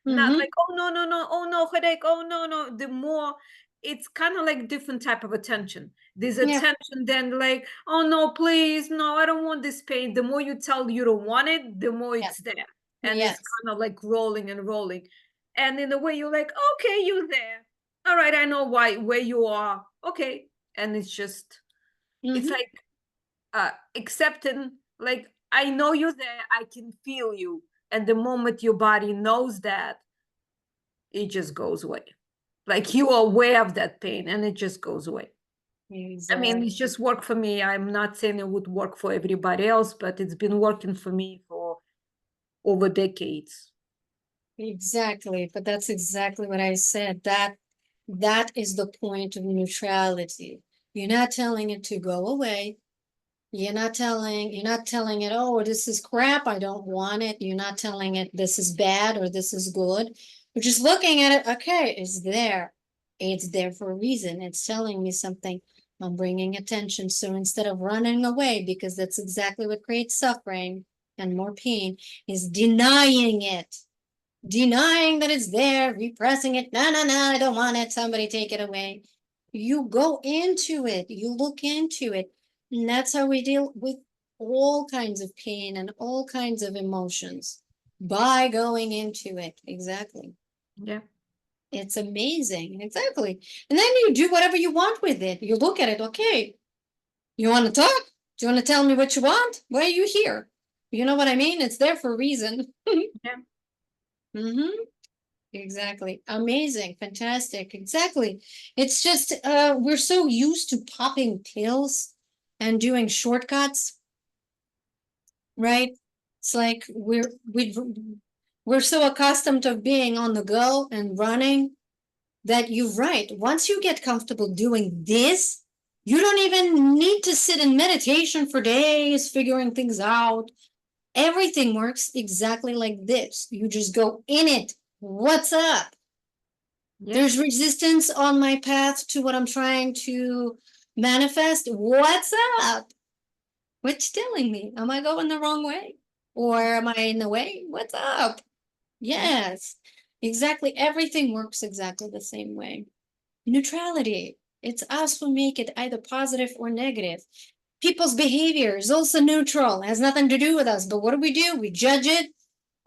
B: Not
A: Mm-hmm.
B: like, oh no, no, no, oh no, headache, oh no, no. The more, it's kind of like different type of attention. There's
A: Yeah.
B: attention, then like, oh no, please, no, I don't want this pain. The more you tell you don't want it, the more
A: Yeah.
B: it's there. And it's
A: Yes.
B: kind of like rolling and rolling. And in a way, you're like, okay, you're there. All right, I know where you are. Okay. And it's just, it's
A: Mm-hmm.
B: like accepting, like, I know you're there, I can feel you. And the moment your body knows that, it just goes away. Like you are aware of that pain and it just goes away. I mean, it's
A: Exactly.
B: just worked for me. I'm not saying it would work for everybody else, but it's been working for me for over decades.
A: Exactly. But that's exactly what I said. That is the point of neutrality. You're not telling it to go away. You're not telling it, oh, this is crap, I don't want it. You're not telling it this is bad or this is good. You're just looking at it, okay, it's there. It's there for a reason. It's telling me something. I'm bringing attention. So instead of running away, because that's exactly what creates suffering and more pain, is denying it. Denying that it's there, repressing it. No, no, no, I don't want it. Somebody take it away. You go into it, you look into it. And that's how we deal with all kinds of pain and all kinds of emotions by going into it. Exactly.
B: Yeah.
A: It's amazing. Exactly. And then you do whatever you want with it. You look at it, okay. You want to talk? Do you want to tell me what you want? Why are you here? You know what I mean? It's there for a reason.
B: Yeah.
A: Mm-hmm. Exactly. Amazing. Fantastic. Exactly. It's just we're so used to popping pills and doing shortcuts, right? It's like we're so accustomed to being on the go and running that you're right. Once you get comfortable doing this, you don't even need to sit in meditation for days figuring things out. Everything works exactly like this. You just go in it. What's up?
B: Yeah.
A: There's resistance on my path to what I'm trying to manifest. What's up? What's telling me? Am I going the wrong way? Or am I in the way? What's up?
B: Yeah.
A: Yes, exactly. Everything works exactly the same way. Neutrality. It's us who make it either positive or negative. People's behavior is also neutral. It has nothing to do with us. But what do? We judge it.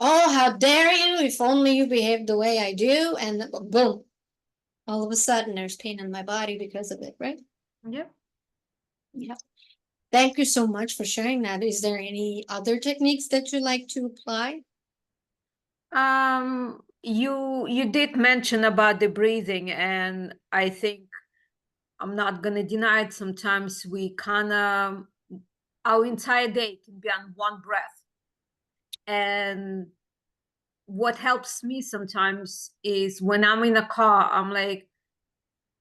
A: Oh, how dare you? If only you behaved the way I do. And boom, all of a sudden there's pain in my body because of it, right?
B: Yeah.
A: Yeah. Thank you so much for sharing that. Is there any other techniques that you like to apply?
B: You did mention about the breathing, and I think I'm not gonna deny it. Sometimes we kind of, our entire day can be on one breath. And what helps me sometimes is when I'm in a car, I'm like,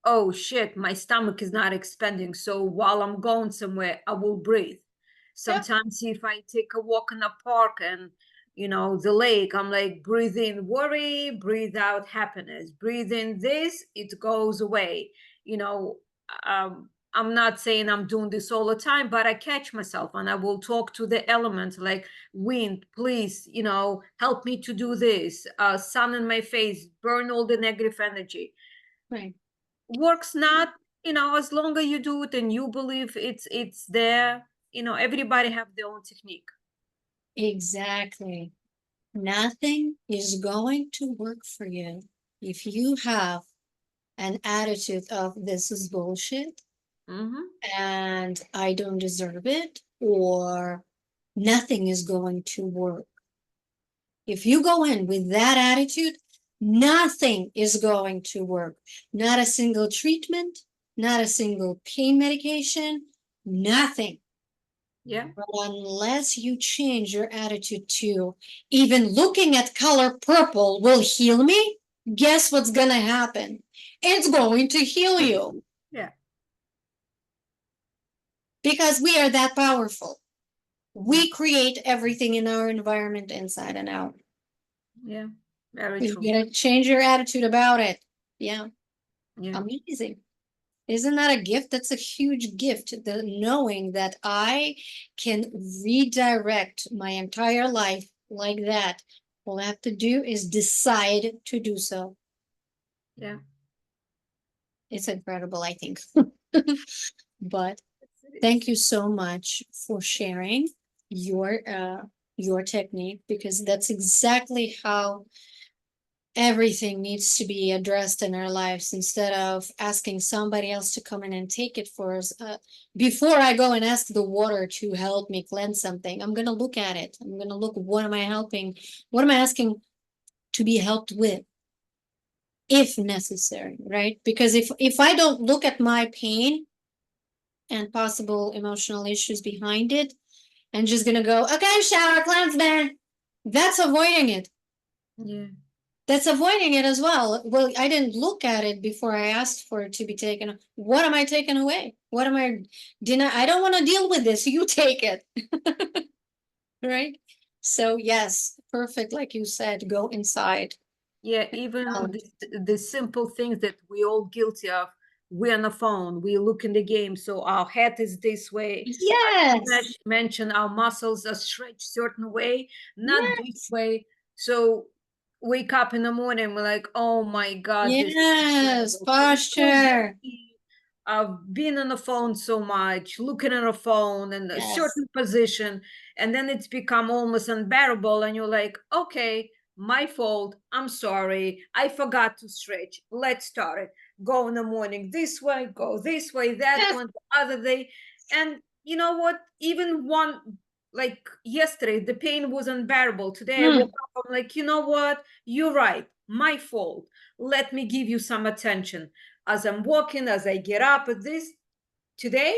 B: oh shit, my stomach is not expanding. So while I'm going somewhere, I will breathe.
A: Yeah.
B: Sometimes if I take a walk in the park and the lake, I'm like, breathe in worry, breathe out happiness, breathe in this, it goes away. You know, I'm not saying I'm doing this all the time, but I catch myself and I will talk to the elements like wind, please, help me to do this. Sun in my face, burn all the negative energy.
A: Right.
B: Works not, as long as you do it and you believe it's there. Everybody have their own technique.
A: Exactly. Nothing is going to work for you if you have an attitude of this is bullshit
B: Mm-hmm.
A: and I don't deserve it, or nothing is going to work. If you go in with that attitude, nothing is going to work. Not a single treatment, not a single pain medication, nothing.
B: Yeah.
A: But unless you change your attitude to even looking at color purple will heal me, guess what's gonna happen? It's going to heal you.
B: Yeah.
A: Because we are that powerful. We create everything in our environment inside and out.
B: Yeah. Very
A: You
B: true.
A: gotta change your attitude about it. Yeah.
B: Yeah.
A: Amazing. Isn't that a gift? That's a huge gift, the knowing that I can redirect my entire life like that. All I have to do is decide to do so.
B: Yeah.
A: It's incredible, I think. But
B: Yes, it
A: thank
B: is.
A: you so much for sharing your technique, because that's exactly how everything needs to be addressed in our lives, instead of asking somebody else to come in and take it for us. Before I go and ask the water to help me cleanse something, I'm going to look at it. I'm going to look, what am I helping? What am I asking to be helped with, if necessary, right? Because if I don't look at my pain and possible emotional issues behind it, and just going to go, okay, shower, cleanse, man, that's avoiding it.
B: Yeah.
A: That's avoiding it as well. Well, I didn't look at it before I asked for it to be taken. What am I taking away? What am I I don't want to deal with this. You take it. Right? So yes, perfect. Like you said, go inside.
B: Yeah, even
A: Um,
B: the simple things that we all guilty of. We're on the phone, we look in the game, so our head is this way.
A: yes.
B: Mention our muscles are stretched certain way, not this
A: Yes.
B: way. So wake up in the morning, we're like, oh my God, this is
A: Yes.
B: incredible. So we feel
A: Posture.
B: guilty of being on the phone so much, looking at a phone in a
A: Yes.
B: certain position, and then it's become almost unbearable. And you're like, okay, my fault. I'm sorry. I forgot to stretch. Let's start it. Go in the morning this way, go this way, that
A: Yes.
B: one, the other day. And you know what? Even one, like yesterday, the pain was unbearable. Today I
A: Hmm.
B: woke up, I'm like, you know what? You're right. My fault. Let me give you some attention. As I'm walking, as I get up at this, today,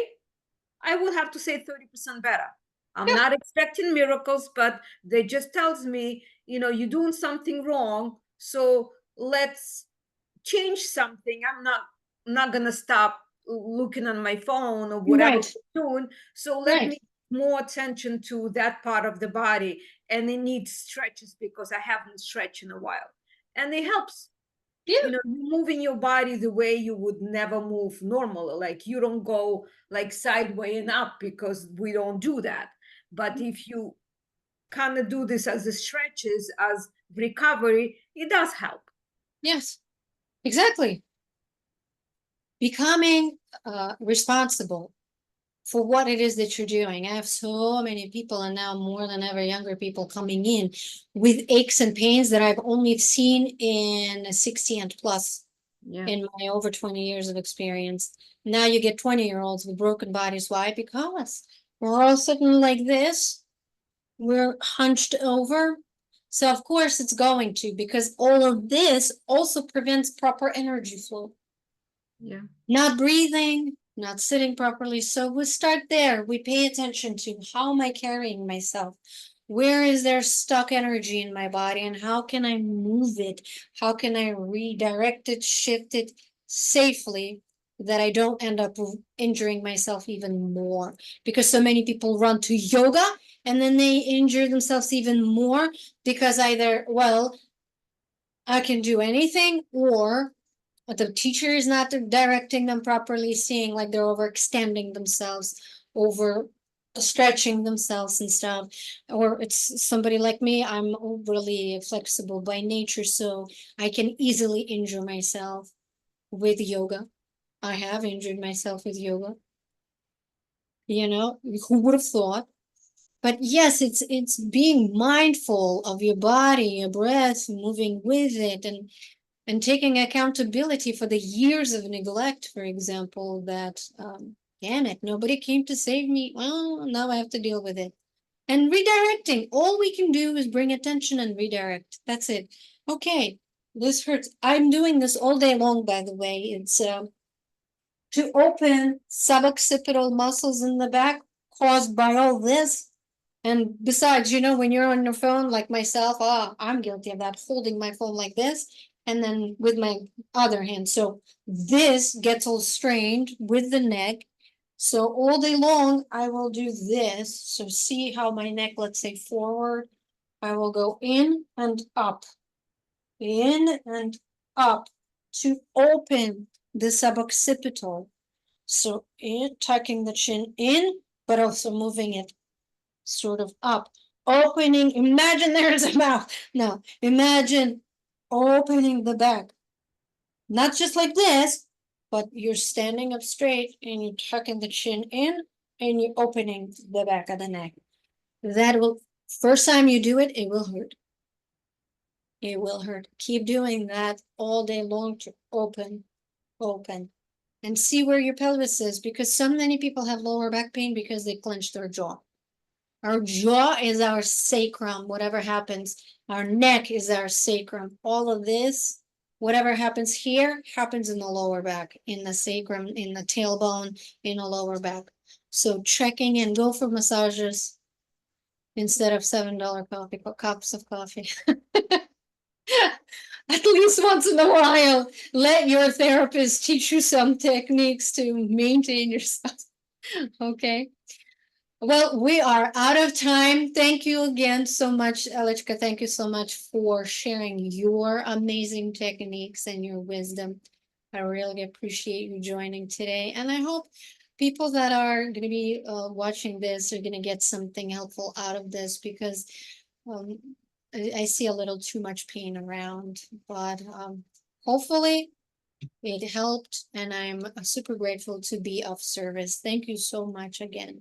B: I would have to say 30% better. I'm
A: Yeah.
B: not expecting miracles, but they just tells me, you're doing something wrong. So let's change something. I'm not gonna stop looking on my phone or whatever
A: Right.
B: we're doing. So let
A: Right.
B: me more attention to that part of the body. And it needs stretches because I haven't stretched in a while. And it helps.
A: Yeah.
B: You're moving your body the way you would never move normally. Like you don't go like sideways and up because we don't do that. But if you kind of do this as a stretches, as recovery, it does help.
A: Yes. Exactly. Becoming responsible for what it is that you're doing. I have so many people, and now more than ever, younger people coming in with aches and pains that I've only seen in 60 and plus
B: Yeah.
A: in my over 20 years of experience. Now you get 20-year-olds with broken bodies. Why? Because we're all sitting like this, we're hunched over. So, of course, it's going to, because all of this also prevents proper energy flow.
B: Yeah.
A: Not breathing, not sitting properly. So we start there. We pay attention to, how am I carrying myself? Where is there stuck energy in my body, and how can I move it? How can I redirect it, shift it safely, that I don't end up injuring myself even more? Because so many people run to yoga and then they injure themselves even more, because either, well, I can do anything, or the teacher is not directing them properly, seeing like they're overextending themselves, over stretching themselves and stuff. Or it's somebody like me, I'm overly flexible by nature, so I can easily injure myself with yoga. I have injured myself with yoga. Who would have thought? But yes, it's being mindful of your body, your breath, moving with it, and taking accountability for the years of neglect, for example, that, damn it, nobody came to save me. Well, now I have to deal with it. And redirecting, all we can do is bring attention and redirect. That's it. Okay, this hurts. I'm doing this all day long, by the way. It's to open suboccipital muscles in the back caused by all this. And besides, when you're on your phone, like myself, I'm guilty of that, holding my phone like this, and then with my other hand. So this gets all strained with the neck. So all day long, I will do this. So see how my neck, let's say forward, I will go in and up to open the suboccipital. So tucking the chin in, but also moving it sort of up. Opening, imagine there's a mouth. Now, imagine opening the back. Not just like this, but you're standing up straight and you're tucking the chin in and you're opening the back of the neck. That will, first time you do it, it will hurt. It will hurt. Keep doing that all day long to open, and see where your pelvis is, because so many people have lower back pain because they clench their jaw. Our jaw is our sacrum, whatever happens. Our neck is our sacrum. All of this, whatever happens here, happens in the lower back, in the sacrum, in the tailbone, in the lower back. So checking in, go for massages instead of $7 cups of coffee. At least once in a while, let your therapist teach you some techniques to maintain yourself. Okay. Well, we are out of time. Thank you again so much, Elichka. Thank you so much for sharing your amazing techniques and your wisdom. I really appreciate you joining today. And I hope people that are going to be watching this are going to get something helpful out of this, because I see a little too much pain around. But hopefully it helped. And I'm super grateful to be of service. Thank you so much again.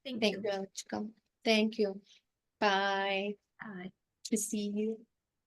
B: Thank
A: Thank
B: you.
A: you, Elichka. Thank you. Bye.
B: Bye.
A: To see you.